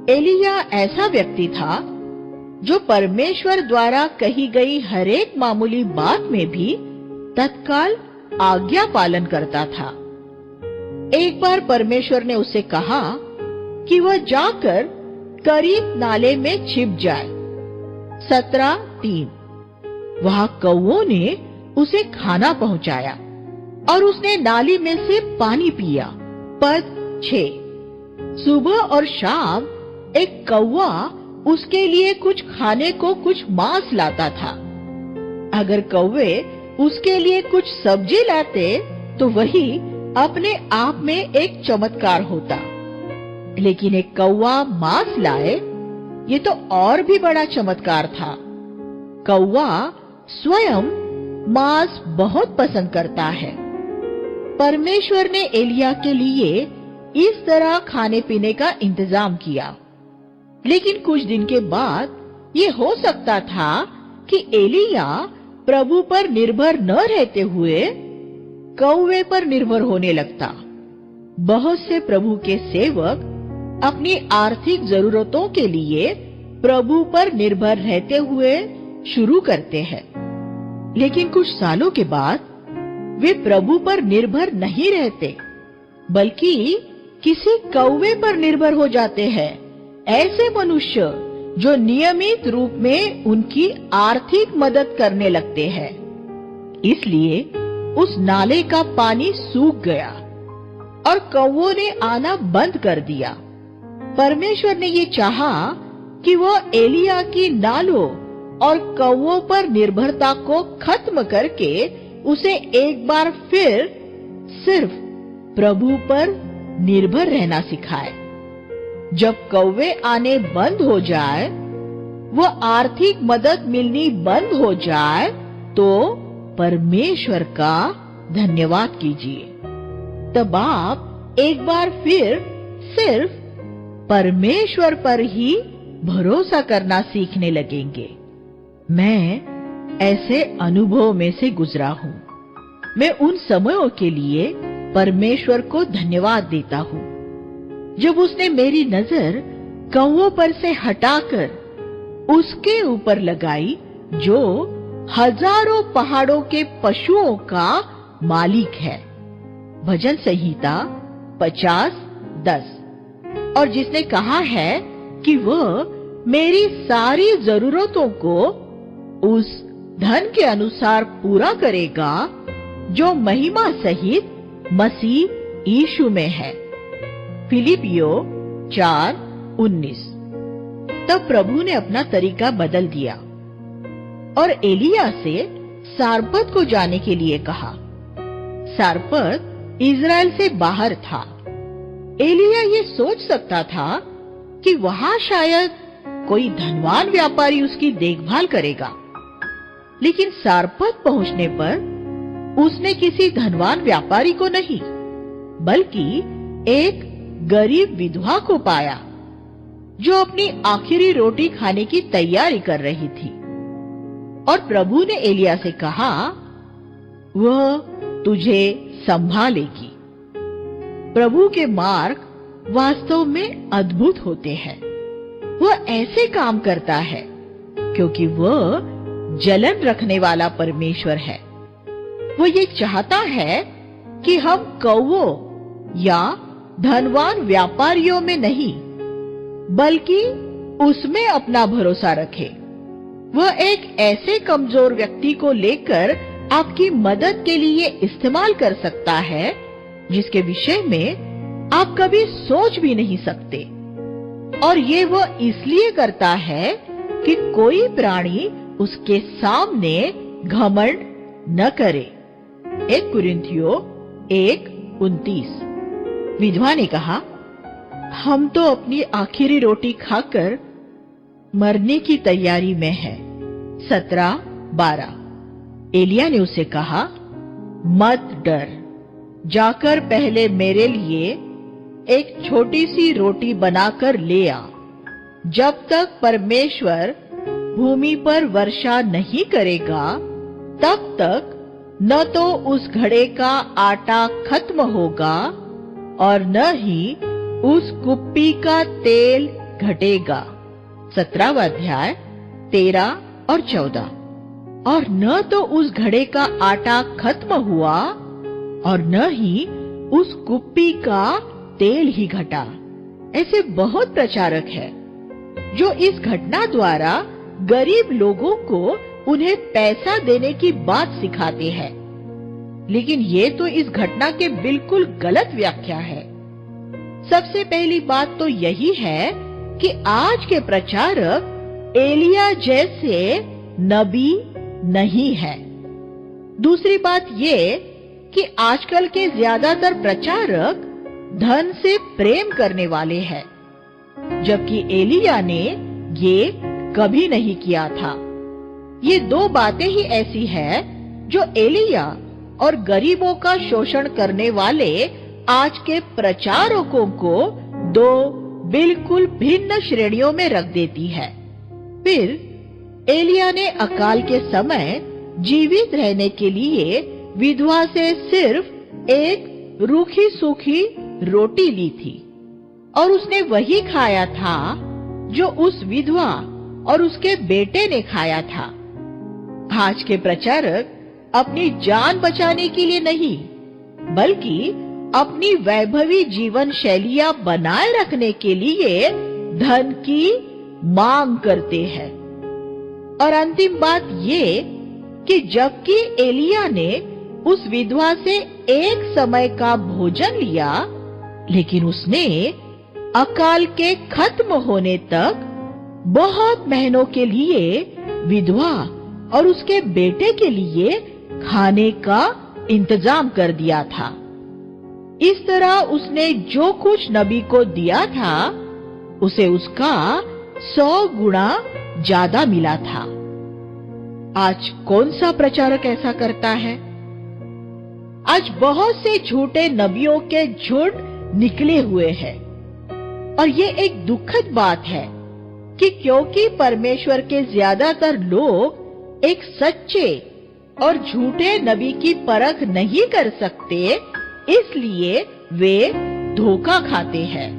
एलिया ऐसा व्यक्ति था जो परमेश्वर द्वारा कही गई हरेक मामूली बात में भी तत्काल आज्ञा पालन करता था। एक बार परमेश्वर ने उससे कहा कि वह जाकर करीब नाले में छिप जाए। 17:3 वहां कौवों ने उसे खाना पहुंचाया और उसने नाली में से पानी पिया। पद 6 सुबह और शाम एक कौवा उसके लिए कुछ खाने को कुछ मांस लाता था। अगर कौवे उसके लिए कुछ सब्जी लाते तो वही अपने आप में एक चमत्कार होता, लेकिन एक कौवा मांस लाए ये तो और भी बड़ा चमत्कार था। कौवा स्वयं मांस बहुत पसंद करता है। परमेश्वर ने एलिया के लिए इस तरह खाने पीने का इंतजाम किया, लेकिन कुछ दिन के बाद ये हो सकता था कि एलिया प्रभु पर निर्भर न रहते हुए कौवे पर निर्भर होने लगता। बहुत से प्रभु के सेवक अपनी आर्थिक जरूरतों के लिए प्रभु पर निर्भर रहते हुए शुरू करते हैं, लेकिन कुछ सालों के बाद वे प्रभु पर निर्भर नहीं रहते, बल्कि किसी कौवे पर निर्भर हो जाते हैं। ऐसे मनुष्य जो नियमित रूप में उनकी आर्थिक मदद करने लगते हैं। इसलिए उस नाले का पानी सूख गया और कौवों ने आना बंद कर दिया। परमेश्वर ने ये चाहा कि वह एलिया की नालों और कौवों पर निर्भरता को खत्म करके उसे एक बार फिर सिर्फ प्रभु पर निर्भर रहना सिखाए। जब कौवे आने बंद हो जाए, वो आर्थिक मदद मिलनी बंद हो जाए, तो परमेश्वर का धन्यवाद कीजिए। तब आप एक बार फिर सिर्फ परमेश्वर पर ही भरोसा करना सीखने लगेंगे। मैं ऐसे अनुभव में से गुजरा हूँ। मैं उन समयों के लिए परमेश्वर को धन्यवाद देता हूँ जब उसने मेरी नजर कौवों पर से हटाकर उसके ऊपर लगाई जो हजारों पहाड़ों के पशुओं का मालिक है। भजन संहिता 50:10। और जिसने कहा है कि वह मेरी सारी जरूरतों को उस धन के अनुसार पूरा करेगा जो महिमा सहित मसीह यीशु में है। फिलिपियों 4:19। तब प्रभु ने अपना तरीका बदल दिया और एलिया से सारपत को जाने के लिए कहा। सारपत इज़राइल से बाहर था। एलिया ये सोच सकता था कि वहां शायद कोई धनवान व्यापारी उसकी देखभाल करेगा, लेकिन सारपत पहुंचने पर उसने किसी धनवान व्यापारी को नहीं, बल्कि एक गरीब विधवा को पाया जो अपनी आखिरी रोटी खाने की तैयारी कर रही थी। और प्रभु ने एलिया से कहा, वह तुझे संभालेगी। प्रभु के मार्ग वास्तव में अद्भुत होते हैं। वह ऐसे काम करता है क्योंकि वह जलन रखने वाला परमेश्वर है। वो ये चाहता है कि हम कौवों या धनवान व्यापारियों में नहीं, बल्कि उसमें अपना भरोसा रखें। वह एक ऐसे कमजोर व्यक्ति को लेकर आपकी मदद के लिए इस्तेमाल कर सकता है जिसके विषय में आप कभी सोच भी नहीं सकते। और ये वह इसलिए करता है कि कोई प्राणी उसके सामने घमंड न करे। 1 कुरिन्थियों 1:29। विधवा ने कहा, हम तो अपनी आखिरी रोटी खाकर मरने की तैयारी में हैं। 17:12। एलिया ने उसे कहा, मत डर, जाकर पहले मेरे लिए एक छोटी सी रोटी बनाकर ले आ। जब तक परमेश्वर भूमि पर वर्षा नहीं करेगा, तब तक न तो उस घड़े का आटा खत्म होगा और न ही उस कुप्पी का तेल घटेगा। 17वां अध्याय 13 और 14। और न तो उस घड़े का आटा खत्म हुआ और न ही उस कुप्पी का तेल ही घटा। ऐसे बहुत प्रचारक हैं जो इस घटना द्वारा गरीब लोगों को उन्हें पैसा देने की बात सिखाते हैं, लेकिन ये तो इस घटना के बिल्कुल गलत व्याख्या है। सबसे पहली बात तो यही है कि आज के प्रचारक एलिया जैसे नबी नहीं है। दूसरी बात ये कि आजकल के ज्यादातर प्रचारक धन से प्रेम करने वाले हैं, जबकि एलिया ने ये कभी नहीं किया था। ये दो बातें ही ऐसी हैं जो एलिया और गरीबों का शोषण करने वाले आज के प्रचारकों को दो बिल्कुल भिन्न श्रेणियों में रख देती है। फिर एलिया ने अकाल के समय जीवित रहने के लिए विधवा से सिर्फ एक रूखी सूखी रोटी ली थी और उसने वही खाया था जो उस विधवा और उसके बेटे ने खाया था। आज के प्रचारक अपनी जान बचाने के लिए नहीं, बल्कि अपनी वैभवी जीवन शैलियां बनाए रखने के लिए धन की मांग करते हैं। और अंतिम बात ये कि जबकि एलिया ने उस विधवा से एक समय का भोजन लिया, लेकिन उसने अकाल के खत्म होने तक बहुत महीनों के लिए विधवा और उसके बेटे के लिए खाने का इंतजाम कर दिया था। इस तरह उसने जो कुछ नबी को दिया था उसे उसका 100 गुना ज्यादा मिला था। आज कौन सा प्रचारक ऐसा करता है? आज बहुत से झूठे नबियों के झुंड निकले हुए हैं और ये एक दुखद बात है कि क्योंकि परमेश्वर के ज्यादातर लोग एक सच्चे और झूठे नबी की परख नहीं कर सकते, इसलिए वे धोखा खाते हैं।